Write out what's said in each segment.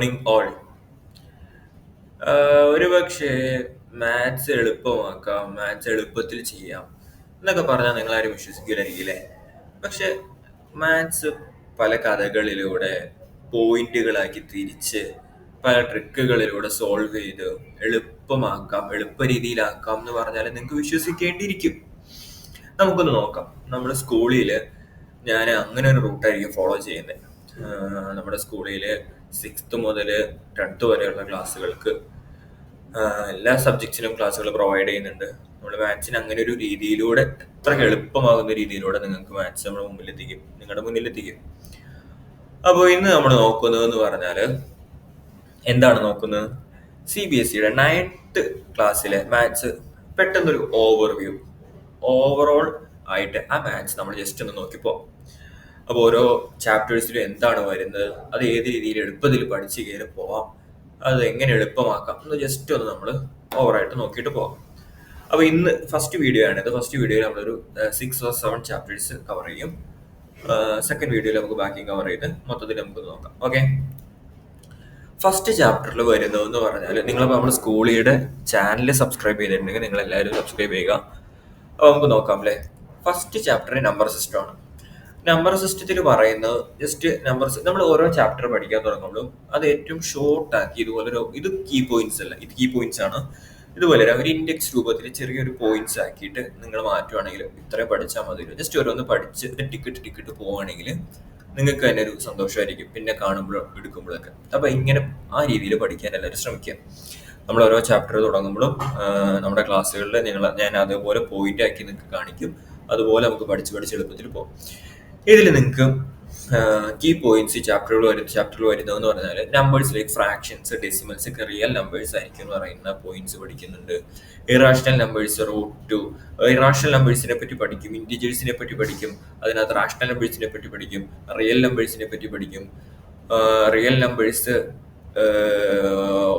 Morning all. ഒരുപക്ഷെ maths എളുപ്പമാക്കാം, maths എളുപ്പത്തിൽ ചെയ്യാം എന്നൊക്കെ പറഞ്ഞാൽ നിങ്ങളാരും വിശ്വസിക്കില്ലായിരിക്കില്ലേ. പക്ഷെ മാത്സ് പല കഥകളിലൂടെ പോയിന്റുകളാക്കി തിരിച്ച് പല ട്രിക്കുകളിലൂടെ സോൾവ് ചെയ്ത് എളുപ്പമാക്കാം, എളുപ്പ രീതിയിലാക്കാം എന്ന് പറഞ്ഞാൽ നിങ്ങൾക്ക് വിശ്വസിക്കേണ്ടിയിരിക്കും. നമുക്കൊന്ന് നോക്കാം. നമ്മുടെ സ്കൂളിൽ ഞാൻ അങ്ങനെ ഒരു റൂട്ടായിരിക്കും ഫോളോ ചെയ്യുന്നത്. നമ്മുടെ സ്കൂളിൽ 6th മുതൽ 10th വരെയുള്ള ക്ലാസ്സുകൾക്ക് എല്ലാ സബ്ജക്ട്സിനും ക്ലാസ്സുകൾ പ്രൊവൈഡ് ചെയ്യുന്നുണ്ട്. നമ്മൾ മാത്സിന് അങ്ങനെ ഒരു രീതിയിലൂടെ എത്ര എളുപ്പമാകുന്ന രീതിയിലൂടെ നിങ്ങൾക്ക് മാത്സ് നമ്മുടെ മുമ്പിലെത്തിക്കും, നിങ്ങളുടെ മുന്നിലെത്തിക്കും. അപ്പോൾ ഇന്ന് നമ്മൾ നോക്കുന്നതെന്ന് പറഞ്ഞാൽ എന്താണ് നോക്കുന്നത്? CBSEയുടെ 9th ക്ലാസ്സിലെ മാത്സ് പെട്ടെന്നൊരു ഓവറോൾ ആയിട്ട് ആ മാത്സ് നമ്മൾ ജസ്റ്റ് ഒന്ന് നോക്കിപ്പോ. അപ്പോൾ ഓരോ ചാപ്റ്റേഴ്സിലും എന്താണ് വരുന്നത്, അത് ഏത് രീതിയിൽ എളുപ്പത്തിൽ പഠിച്ച് കയറി പോവാം, അത് എങ്ങനെ എളുപ്പമാക്കാം എന്ന് ജസ്റ്റ് ഒന്ന് നമ്മൾ ഓവറായിട്ട് നോക്കിയിട്ട് പോകാം. അപ്പോൾ ഇന്ന് ഫസ്റ്റ് വീഡിയോ ആണിത്. ഫസ്റ്റ് വീഡിയോയിൽ നമ്മളൊരു 6 or 7 ചാപ്റ്റേഴ്സ് കവർ ചെയ്യും. സെക്കൻഡ് വീഡിയോയിൽ നമുക്ക് ബാക്കി കവർ ചെയ്ത് മൊത്തത്തിൽ നമുക്ക് നോക്കാം. ഓക്കെ, ഫസ്റ്റ് ചാപ്റ്ററിൽ വരുന്നതെന്ന് പറഞ്ഞാൽ നിങ്ങളിപ്പോൾ നമ്മുടെ സ്കൂളിയുടെ ചാനൽ സബ്സ്ക്രൈബ് ചെയ്തിട്ടുണ്ടെങ്കിൽ നിങ്ങൾ എല്ലാവരും സബ്സ്ക്രൈബ് ചെയ്യുക. അപ്പോൾ നമുക്ക് നോക്കാം അല്ലേ. ഫസ്റ്റ് ചാപ്റ്റർ നമ്പർ സിസ്റ്റമാണ്. നമ്പർ സിസ്റ്റത്തിൽ പറയുന്നത് ജസ്റ്റ് നമ്പേഴ്സ് നമ്മൾ ഓരോ ചാപ്റ്റർ പഠിക്കാൻ തുടങ്ങുമ്പോഴും അത് ഏറ്റവും ഷോർട്ട് ആക്കി ഇതുപോലെ ഇത് കീ പോയിന്റ്സ് അല്ല, ഇത് കീ പോയിന്റ്സ് ആണ്. ഇതുപോലെ ഒരു ഇൻഡെക്സ് രൂപത്തിൽ ചെറിയൊരു പോയിന്റ്സ് ആക്കിയിട്ട് നിങ്ങൾ മാറ്റുവാണെങ്കിൽ ഇത്രയും പഠിച്ചാൽ മതി. ജസ്റ്റ് ഓരോന്ന് പഠിച്ച് ടിക്കറ്റ് പോവുകയാണെങ്കിൽ നിങ്ങൾക്ക് തന്നെ ഒരു സന്തോഷമായിരിക്കും പിന്നെ കാണുമ്പോഴും എടുക്കുമ്പോഴൊക്കെ. അപ്പൊ ഇങ്ങനെ ആ രീതിയിൽ പഠിക്കാൻ എല്ലാവരും ശ്രമിക്കുക. നമ്മൾ ഓരോ ചാപ്റ്റർ തുടങ്ങുമ്പോഴും നമ്മുടെ ക്ലാസ്സുകളിൽ ഞാൻ അതുപോലെ പോയിന്റ് ആക്കി നിങ്ങൾക്ക് കാണിക്കും. അതുപോലെ നമുക്ക് പഠിച്ച് എളുപ്പത്തിൽ പോകും. ഇതിൽ നിങ്ങൾക്ക് കീ പോയിന്റ്സ് ചാപ്റ്ററുകൾ വരുന്നതെന്ന് പറഞ്ഞാൽ നമ്പേഴ്സ് ലൈക്ക് ഫ്രാക്ഷൻസ്, ഡെസിമൽസ് ഒക്കെ റിയൽ നമ്പേഴ്സ് ആയിരിക്കും എന്ന് പറയുന്ന പോയിന്റ്സ് പഠിക്കുന്നുണ്ട്. ഇറാഷണൽ നമ്പേഴ്സ്, √2, ഇറാഷണൽ നമ്പേഴ്സിനെ പറ്റി പഠിക്കും, ഇന്റിജേഴ്സിനെ പറ്റി പഠിക്കും, അതിനകത്ത് റാഷണൽ നമ്പേഴ്സിനെ പറ്റി പഠിക്കും, റിയൽ നമ്പേഴ്സിനെ പറ്റി പഠിക്കും. റിയൽ നമ്പേഴ്സ്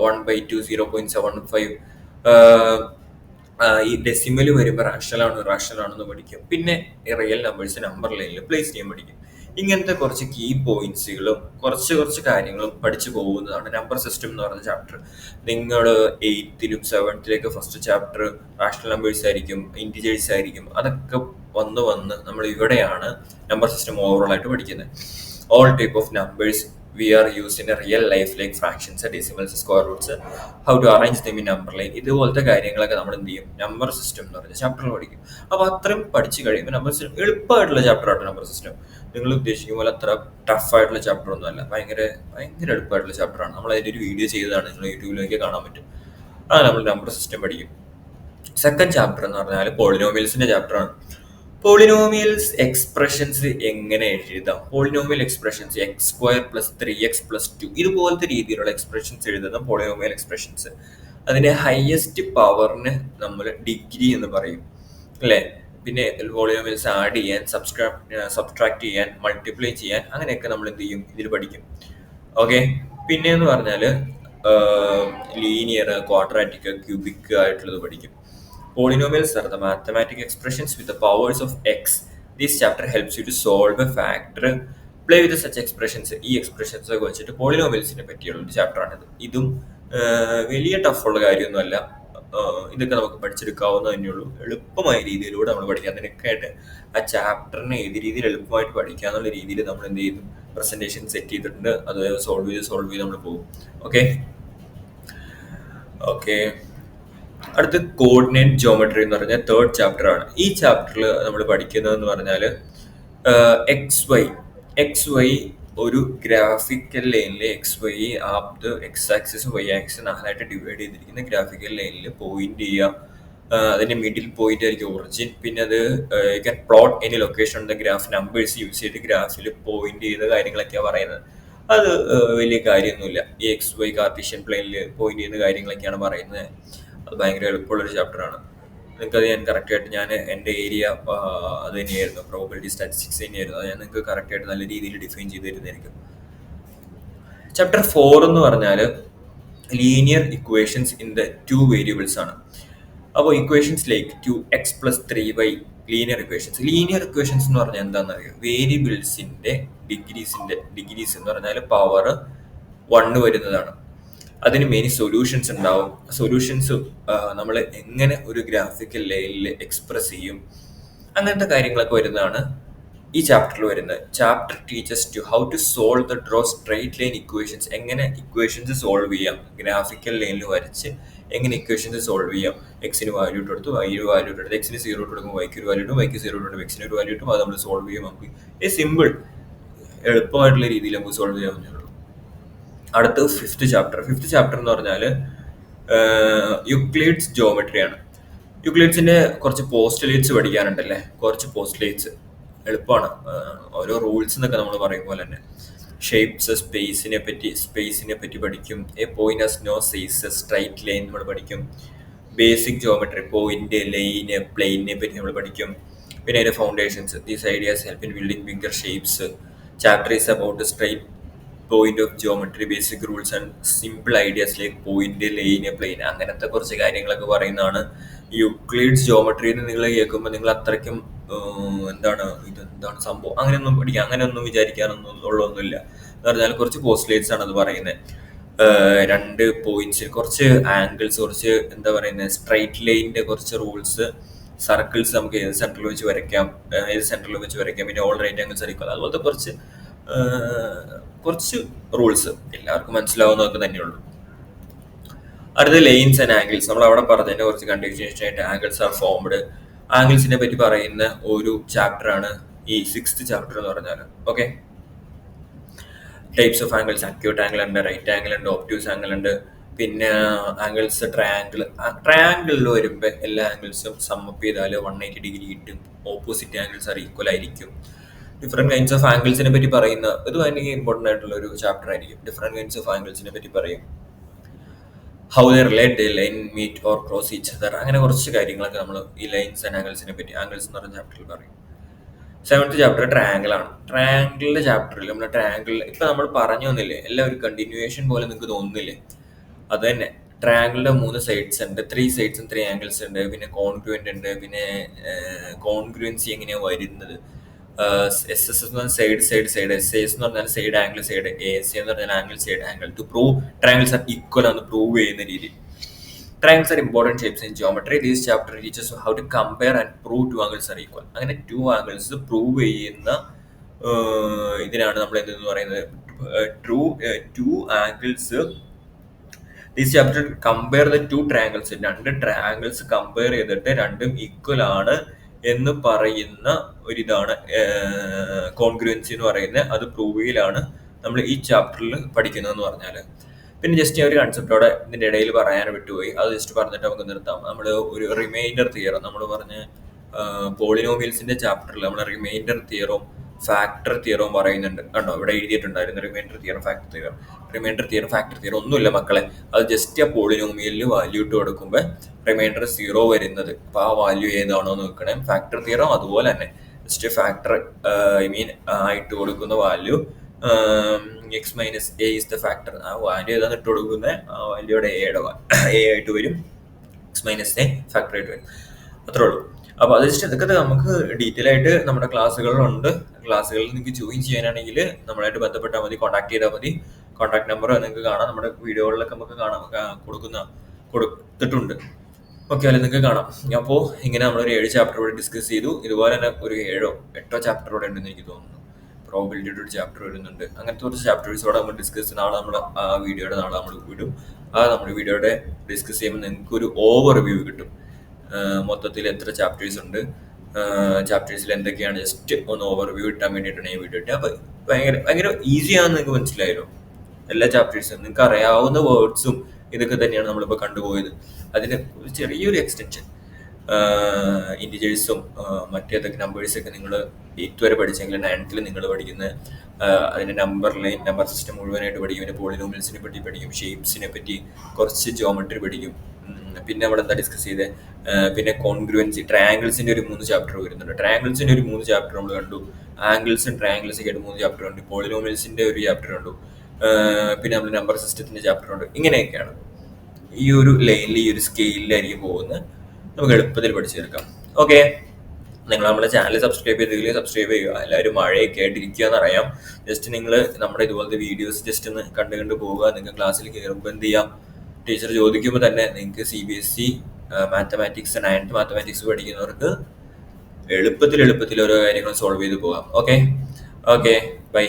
1/2, 0.75, ഈ ഡെസിമൽ വരുമ്പോൾ റാഷണൽ ആണെന്ന് പഠിക്കും. പിന്നെ റിയൽ നമ്പേഴ്സ് നമ്പർ ലൈനിൽ പ്ലേസ് ചെയ്യാൻ പഠിക്കും. ഇങ്ങനത്തെ കുറച്ച് കീ പോയിന്റ്സുകളും കുറച്ച് കാര്യങ്ങളും പഠിച്ചു പോകുന്നതാണ് നമ്പർ സിസ്റ്റം എന്ന് പറയുന്ന ചാപ്റ്റർ. നിങ്ങൾ 8th 7th first chapter rational numbers ആയിരിക്കും, ഇന്റിജേഴ്സ് ആയിരിക്കും. അതൊക്കെ വന്ന് നമ്മൾ ഇവിടെയാണ് നമ്പർ സിസ്റ്റം ഓവറോൾ ആയിട്ട് പഠിക്കുന്നത്. All type of numbers we are used in a real life like fractions, decimals, square roots, how to arrange them in number line. ഇതുപോലത്തെ കാര്യങ്ങളൊക്കെ നമ്മൾ എന്ത് ചെയ്യും, നമ്പർ സിസ്റ്റം എന്ന് പറയുന്ന ചാപ്റ്ററിൽ പഠിക്കും. അപ്പോൾ അത്രയും പഠിച്ചു കഴിയുമ്പോൾ നമ്പർ സിസ്റ്റം എളുപ്പമായിട്ടുള്ള ചാപ്റ്ററാണ് നമ്പർ സിസ്റ്റം. നിങ്ങൾ ഉദ്ദേശിക്കും പോലെ അത്ര ടഫ് ആയിട്ടുള്ള ചാപ്റ്റർ ഒന്നും അല്ല, ഭയങ്കര എളുപ്പമായിട്ടുള്ള ചാപ്റ്ററാണ്. നമ്മൾ അതിൻ്റെ ഒരു വീഡിയോ ചെയ്തതാണ്, നിങ്ങൾ യൂട്യൂബിലേക്ക് കാണാൻ പറ്റും. നമ്മൾ നമ്പർ സിസ്റ്റം പഠിക്കും. സെക്കൻഡ് ചാപ്റ്റർ എന്ന് പറഞ്ഞാൽ പോളിനോമിയൽസിന്റെ ചാപ്റ്ററാണ്. പോളിനോമിയൽസ് എക്സ്പ്രഷൻസ് എങ്ങനെ എഴുതാം, പോളിനോമിയൽ എക്സ്പ്രഷൻസ് x² + 3x + 2 ഇതുപോലത്തെ രീതിയിലുള്ള എക്സ്പ്രഷൻസ് എഴുതുന്ന പോളിനോമിയൽ എക്സ്പ്രഷൻസ്. അതിന്റെ ഹയസ്റ്റ് പവറിന് നമ്മൾ ഡിഗ്രി എന്ന് പറയും അല്ലേ. പിന്നെ പോളിനോമിയൽസ് ആഡ് ചെയ്യാൻ, സബ്ട്രാക്ട് ചെയ്യാൻ, മൾട്ടിപ്ലൈ ചെയ്യാൻ, അങ്ങനെയൊക്കെ നമ്മൾ എന്ത് ചെയ്യും, ഇതിൽ പഠിക്കും. ഓക്കെ, പിന്നെ എന്ന് പറഞ്ഞാൽ ലീനിയർ, ക്വാഡ്രാറ്റിക്, ക്യൂബിക് ആയിട്ടുള്ളത് പഠിക്കും. Polynomials are the mathematical expressions with the powers of x. This chapter helps you to solve a factor, play with such expressions. ഈ എക്സ്പ്രഷൻസ് ഒക്കെ വെച്ചിട്ട് പോളിനോമിയൽസിനെ പറ്റിയുള്ള ഒരു ചാപ്റ്ററാണിത്. ഇതും വലിയ ടഫുള്ള കാര്യമൊന്നുമല്ല. ഇതൊക്കെ നമുക്ക് പഠിച്ചെടുക്കാവുന്ന തന്നെയുള്ളൂ. എളുപ്പമായ രീതിയിലൂടെ നമ്മൾ പഠിക്കാം. അതിനൊക്കെ ആയിട്ട് ആ ചാപ്റ്ററിനെ ഏത് രീതിയിൽ എളുപ്പമായിട്ട് പഠിക്കാന്നുള്ള രീതിയിൽ നമ്മൾ എന്ത് ചെയ്തു, പ്രസന്റേഷൻ സെറ്റ് ചെയ്തിട്ടുണ്ട്. അത് സോൾവ് ചെയ്ത് നമ്മൾ പോകും. ഓക്കെ, അടുത്ത് കോർഡിനേറ്റ് ജോമെട്രി എന്ന് പറഞ്ഞാൽ 3rd ചാപ്റ്റർ ആണ്. ഈ ചാപ്റ്ററിൽ നമ്മൾ പഠിക്കുന്നതെന്ന് പറഞ്ഞാൽ എക്സ് വൈ ഒരു ഗ്രാഫിക്കൽ ലൈനിൽ എക്സ് ആക്സിസും വൈ ആക്സിസും 4ആയിട്ട് ഡിവൈഡ് ചെയ്തിരിക്കുന്ന ഗ്രാഫിക്കൽ ലൈനിൽ പോയിന്റ് ചെയ്യുക. അതിന്റെ മിഡിൽ പോയിന്റ് ആയിരിക്കും ഒറിജിൻ. പിന്നെ അത് you can plot any location on the graph, numbers use ചെയ്ത് ഗ്രാഫിൽ പോയിന്റ് ചെയ്ത കാര്യങ്ങളൊക്കെയാണ് പറയുന്നത്. അത് വലിയ കാര്യമൊന്നുമില്ല. ഈ XY കാർട്ടീഷ്യൻ പ്ലെയിനിൽ പോയിന്റ് ചെയ്യുന്ന കാര്യങ്ങളൊക്കെയാണ് പറയുന്നത്. അത് ഭയങ്കര എളുപ്പമുള്ളൊരു ചാപ്റ്ററാണ്. നിങ്ങൾക്കത് ഞാൻ കറക്റ്റായിട്ട് എൻ്റെ ഏരിയ അത് തന്നെയായിരുന്നു, പ്രോബബിലിറ്റി സ്റ്റാറ്റിസ്റ്റിക്സ് തന്നെയായിരുന്നു. അത് ഞാൻ നിങ്ങൾക്ക് കറക്റ്റായിട്ട് നല്ല രീതിയിൽ ഡിഫൈൻ ചെയ്ത് തരുന്നതായിരിക്കും. ചാപ്റ്റർ 4 എന്ന് പറഞ്ഞാൽ linear equations in the 2 variables ആണ്. അപ്പോൾ equations like 2x + 3y linear equations എന്ന് പറഞ്ഞാൽ എന്താണെന്ന് അറിയാം, വേരിയബിൾസിന്റെ ഡിഗ്രീസ് എന്ന് പറഞ്ഞാൽ പവർ 1 വരുന്നതാണ്. അതിന് മെയിൻ സൊല്യൂഷൻസ് ഉണ്ടാവും. സൊല്യൂഷൻസ് നമ്മൾ എങ്ങനെ ഒരു ഗ്രാഫിക്കൽ ലൈനിൽ എക്സ്പ്രസ് ചെയ്യും, അങ്ങനത്തെ കാര്യങ്ങളൊക്കെ വരുന്നതാണ് ഈ ചാപ്റ്ററിൽ വരുന്നത്. Chapter teachers to how to solve the draw straight line equations. എങ്ങനെ ഇക്വേഷൻസ് സോൾവ് ചെയ്യാം, ഗ്രാഫിക്കൽ ലൈനിൽ വരച്ച് എങ്ങനെ ഇക്വേഷൻസ് സോൾവ് ചെയ്യാം. എക്സിന് വാല്യൂ ഇട്ട് കൊടുത്ത് വൈന് വാല്യൂ ഇട്ട് എക്സിന് 0 ഇട്ട് കൊടുക്കും, വൈക്ക് ഒരു വാല്യൂ ഇട്ടും, വൈക്ക് 0 ഇട്ട് കൊടുക്കും, എക്സിന് ഒരു വാല്യൂ ഇട്ടും. അത് നമ്മൾ സോൾവ് ചെയ്യും. നമുക്ക് സിമ്പിൾ എളുപ്പമായിട്ടുള്ള രീതിയിൽ നമുക്ക് സോൾവ് ചെയ്യാൻ പറ്റുള്ളൂ. അടുത്ത ഫിഫ്ത്ത് ചാപ്റ്റർ എന്ന് പറഞ്ഞാൽ യുക്ലിഡ്സ് ജോമെട്രിയാണ്. യുക്ലിഡ്സിന്റെ കുറച്ച് പോസ്റ്റലേറ്റ്സ് പഠിക്കാനുണ്ടല്ലേ, കുറച്ച് പോസ്റ്റലേറ്റ്സ് എളുപ്പമാണ്. ഓരോ റൂൾസ് എന്നൊക്കെ നമ്മൾ പറയും പോലെ തന്നെ ഷേപ്സ്, സ്പേസിനെ പറ്റി പഠിക്കും. A point has no size, straight line നമ്മൾ പഠിക്കും. ബേസിക് ജോമെട്രി, പോയിന്റ്, ലൈന്, പ്ലെയിനെ പറ്റി നമ്മൾ പഠിക്കും. പിന്നെ അതിന്റെ foundations, these ideas help in building bigger shapes. Chapter is about straight point of geometry, basic rules and simple ideas like point, line, plane, അങ്ങനത്തെ കുറച്ച് കാര്യങ്ങളൊക്കെ പറയുന്നതാണ്. യുക്ലിഡ്സ് ജോമെട്രി എന്ന് നിങ്ങൾ കേൾക്കുമ്പോൾ നിങ്ങൾ അത്രയ്ക്കും എന്താണ് സംഭവം അങ്ങനെയൊന്നും പഠിക്കാം, അങ്ങനെയൊന്നും വിചാരിക്കാനൊന്നും ഉള്ളതൊന്നുമില്ല. എന്ന് പറഞ്ഞാൽ കുറച്ച് പോസ്റ്റ്ലേറ്റ്സ് ആണ് അത് പറയുന്നത്. 2 പോയിന്റ്സ്, കുറച്ച് ആംഗിൾസ്, കുറച്ച് എന്താ പറയുന്നത് സ്ട്രൈറ്റ് ലൈനിന്റെ കുറച്ച് റൂൾസ്, സർക്കിൾസ് നമുക്ക് ഏത് സെന്ററിൽ വെച്ച് വരയ്ക്കാം, പിന്നെ ഓൾ റൈറ്റ് ആംഗിൾസ് ആയിരിക്കും, അതുപോലത്തെ കുറച്ച് റൂൾസ് എല്ലാവർക്കും മനസ്സിലാവുന്നതൊക്കെ തന്നെയുള്ളൂ. അടുത്ത ലൈൻസ് ആൻഡ് ആംഗിൾസ്. നമ്മൾ അവിടെ പറഞ്ഞതിന്റെ കുറച്ച് കണ്ടിന്യൂഷൻ ആയിട്ട് ആംഗിൾസ് ആർ ഫോംഡ്. ആംഗിൾസിനെ പറ്റി പറയുന്ന ഒരു ചാപ്റ്റർ ആണ് ഈ 6th ചാപ്റ്റർ എന്ന് പറഞ്ഞാൽ. Okay, types of angles, acute angle ഉണ്ട്, റൈറ്റ് ആംഗിൾ ഉണ്ട്, ഒബ്റ്റ്യൂസ് ആംഗിൾ ഉണ്ട്. പിന്നെ ആംഗിൾസ്, ട്രയാംഗിളിൽ വരുമ്പോൾ എല്ലാ ആംഗിൾസും സമ്മപ്പ് ചെയ്താൽ 180 ഡിഗ്രി കിട്ടും. ഓപ്പോസിറ്റ് ആംഗിൾസ് ആർ ഈക്വൽ ആയിരിക്കും. ഡിഫറെന്റ് കൈൻഡ്സ് ഓഫ് ആംഗിൾസിനെ പറ്റി പറയുന്ന ഇത് ഭയങ്കര ഇമ്പോർട്ടൻ്റ് ആയിട്ടുള്ള ഒരു ചാപ്റ്റർ ആയിരിക്കും. ഡിഫറെന്റ് കൈൻഡ്സ് ഓഫ് ആംഗിൾസിനെ പറ്റി പറയും. How they relate, line meet or cross each other, അങ്ങനെ കുറച്ച് കാര്യങ്ങളൊക്കെ നമ്മൾ ഈ ലൈൻസ് ആൻഡ് ആംഗിൾസിനെ പറ്റി ആംഗിൾസ് എന്ന് പറഞ്ഞ ചാപ്റ്ററിൽ പറയും. 7th ചാപ്റ്റർ ട്രയാംഗിൾ ആണ്. ട്രയാംഗിളിന്റെ ചാപ്റ്ററിൽ നമ്മൾ ട്രയാംഗിൾ ഇപ്പൊ നമ്മൾ പറഞ്ഞു വന്നില്ലേ, എല്ലാം ഒരു കണ്ടിന്യൂവേഷൻ പോലെ നിങ്ങൾക്ക് തോന്നുന്നില്ലേ? അത് തന്നെ. ട്രയാംഗിളിന്റെ 3 സൈഡ്സ് ഉണ്ട്, 3 സൈഡ്സും 3 ആംഗിൾസ് ഉണ്ട്. പിന്നെ കോൺഗ്രുവന്റ് ഉണ്ട്. പിന്നെ കോൺഗ്രുവൻസി എങ്ങനെയാണ് വരുന്നത്, എസ് എസ് എന്ന് പറഞ്ഞാൽ സൈഡ്, എസ് എസ് എന്ന് പറഞ്ഞാൽ side angle side, A S എന്ന് പറഞ്ഞാൽ angle side angle. To prove triangles are equal ആണ് പ്രൂവ് ചെയ്യുന്ന രീതി. Triangles are important shapes in geometry. This chapter teaches how to compare and prove 2 angles are equal. അങ്ങനെ 2 angles prove ചെയ്യുന്ന ഇതിനാണ് നമ്മൾ എന്തെന്ന് പറയുന്നത്, two angles. This chapter compare the 2 triangles. 2 triangles compare ചെയ്തിട്ട് രണ്ടും ഈക്വൽ ആണ് എന്ന് പറയുന്ന ഒരിതാണ് കോൺഗ്രുവൻസി എന്ന് പറയുന്നത്. അത് പ്രൂവ് ചെയ്യലാണ് നമ്മൾ ഈ ചാപ്റ്ററിൽ പഠിക്കുന്നതെന്ന് പറഞ്ഞാൽ. പിന്നെ ജസ്റ്റ് ഒരു കൺസെപ്റ്റോടെ ഇതിൻ്റെ ഇടയിൽ പറയാൻ വിട്ടുപോയി, അത് ജസ്റ്റ് പറഞ്ഞിട്ട് നമുക്ക് നിർത്താം. നമ്മൾ ഒരു റിമൈൻഡർ തിയറം നമ്മൾ പറഞ്ഞ് പോളിനോമിയൽസിന്റെ ചാപ്റ്ററിൽ നമ്മൾ റിമൈൻഡർ തിയറവും ഫാക്ടർ തിയറവും പറയുന്നുണ്ട്. കണ്ടോ, ഇവിടെ എഴുതിയിട്ടുണ്ടായിരുന്നു റിമൈൻഡർ തിയറം, ഫാക്ടർ തിയറം. ഒന്നുമില്ല മക്കളെ, അത് ജസ്റ്റ് ആ പോളിനോമിയലിൽ വാല്യൂ ഇട്ട് കൊടുക്കുമ്പോൾ റിമൈൻഡർ 0 വരുന്നത്. അപ്പോൾ ആ വാല്യൂ ഏതാണോ നോക്കണേ. ഫാക്ടർ തിയറം അതുപോലെ തന്നെ, ജസ്റ്റ് ഫാക്ടർ ആയിട്ട് കൊടുക്കുന്ന value X minus A is the factor. ആ വാല്യൂ ഏതാണ് ഇട്ട് കൊടുക്കുന്നത്, ആ വാല്യൂയുടെ എ ആയിട്ട് വരും, എക്സ് മൈനസ് എ ഫാക്ടർ ആയിട്ട് വരും. അത്രേ ഉള്ളൂ. അപ്പോൾ അത് ജസ്റ്റ് ഇതൊക്കെ നമുക്ക് ഡീറ്റെയിൽ ആയിട്ട് നമ്മുടെ ക്ലാസ്സുകളിലുണ്ട്. ക്ലാസ്സുകളിൽ നിങ്ങൾക്ക് ജോയിൻ ചെയ്യാനാണെങ്കിൽ നമ്മളായിട്ട് ബന്ധപ്പെട്ടാൽ മതി, കോൺടാക്ട് ചെയ്താൽ മതി. കോൺടാക്ട് നമ്പർ നിങ്ങൾക്ക് കാണാം, നമ്മുടെ വീഡിയോകളിലൊക്കെ നമുക്ക് കൊടുത്തിട്ടുണ്ട്. ഓക്കെ അല്ലെ, നിങ്ങൾക്ക് കാണാം. അപ്പോൾ ഇങ്ങനെ നമ്മളൊരു 7 ചാപ്റ്റർ കൂടെ ഡിസ്കസ് ചെയ്തു. ഇതുപോലെ തന്നെ ഒരു 7-8 ചാപ്റ്റർ കൂടെ ഉണ്ടെന്ന് എനിക്ക് തോന്നുന്നു. പ്രോബിലിറ്റിയുടെ ഒരു ചാപ്റ്റർ വരുന്നുണ്ട്. അങ്ങനത്തെ കുറച്ച് ചാപ്റ്റേഴ്സോടെ നമ്മൾ ഡിസ്കസ് നാളെ നമ്മൾ ആ വീഡിയോയുടെ നാളെ നമ്മൾ വിടും. നമ്മൾ വീഡിയോയുടെ ഡിസ്കസ് ചെയ്യുമ്പോൾ നിങ്ങൾക്ക് ഒരു ഓവർ വ്യൂ കിട്ടും. മൊത്തത്തിൽ എത്ര ചാപ്റ്റേഴ്സ് ഉണ്ട്, ചാപ്റ്റേഴ്സിൽ എന്തൊക്കെയാണ്, ജസ്റ്റ് ഒന്ന് ഓവർ വ്യൂ കിട്ടാൻ വേണ്ടിയിട്ടാണ് ഈ വീഡിയോ ഇട്ടത്. അപ്പോൾ ഭയങ്കര ഈസിയാണെന്ന് നിങ്ങൾക്ക് മനസ്സിലായല്ലോ. എല്ലാ ചാപ്റ്റേഴ്സും നിങ്ങൾക്ക് അറിയാവുന്ന വേർഡ്സും ഇതൊക്കെ തന്നെയാണ് നമ്മളിപ്പോൾ കണ്ടുപോയത്. അതിന് ഒരു ചെറിയൊരു എക്സ്റ്റൻഷൻ, ഇൻറ്റിജേഴ്സും മറ്റേതൊക്കെ നമ്പേഴ്സൊക്കെ നിങ്ങൾ 8th വരെ പഠിച്ചെങ്കിൽ 9th നിങ്ങൾ പഠിക്കുന്ന അതിൻ്റെ നമ്പർ സിസ്റ്റം മുഴുവനായിട്ട് പഠിക്കും. പിന്നെ പോളിനോമിയൽസിനെ പറ്റി പഠിക്കും, ഷേപ്സിനെ പറ്റി കുറച്ച് ജോമെട്രി പഠിക്കും. പിന്നെ നമ്മൾ എന്താ ഡിസ്കസ് ചെയ്തത്, പിന്നെ കോൺഗ്രുവൻസി, ട്രയാംഗിൾസിൻ്റെ ഒരു 3 ചാപ്റ്റർ വരുന്നുണ്ട്. ട്രയാംഗിൾസിൻ്റെ ഒരു 3 ചാപ്റ്റർ നമ്മൾ കണ്ടു. ആംഗിൾസും ട്രയാംഗിൾസൊക്കെ ആയിട്ട് 3 ചാപ്റ്റർ ഉണ്ട്. പോളിനോമിയൽസിൻ്റെ ഒരു ചാപ്റ്റർ കണ്ടു. പിന്നെ നമ്മൾ നമ്പർ സിസ്റ്റത്തിൻ്റെ ചാപ്റ്റർ ഉണ്ട്. ഇങ്ങനെയൊക്കെയാണ് ഈ ഒരു ലൈനിൽ, ഈ ഒരു സ്കെയിലിലായിരിക്കും പോകുന്നത്. നമുക്ക് എളുപ്പത്തിൽ പഠിച്ചെടുക്കാം. ഓക്കെ, നിങ്ങൾ നമ്മുടെ ചാനൽ സബ്സ്ക്രൈബ് ചെയ്തില്ലെങ്കിൽ സബ്സ്ക്രൈബ് ചെയ്യുക. എല്ലാവരും മഴയൊക്കെ ആയിട്ടിരിക്കുക എന്നറിയാം. ജസ്റ്റ് നിങ്ങൾ നമ്മുടെ ഇതുപോലത്തെ വീഡിയോസ് ജസ്റ്റ് ഒന്ന് കണ്ട് പോവുക. നിങ്ങൾ ക്ലാസ്സിൽ കയറുമ്പോൾ എന്ത് ചെയ്യാം, ടീച്ചർ ചോദിക്കുമ്പോൾ തന്നെ നിങ്ങൾക്ക് CBSE മാത്തമാറ്റിക്സ് 9th മാത്തമാറ്റിക്സ് പഠിക്കുന്നവർക്ക് എളുപ്പത്തിൽ ഓരോ കാര്യങ്ങൾ സോൾവ് ചെയ്ത് പോകാം. Okay, by.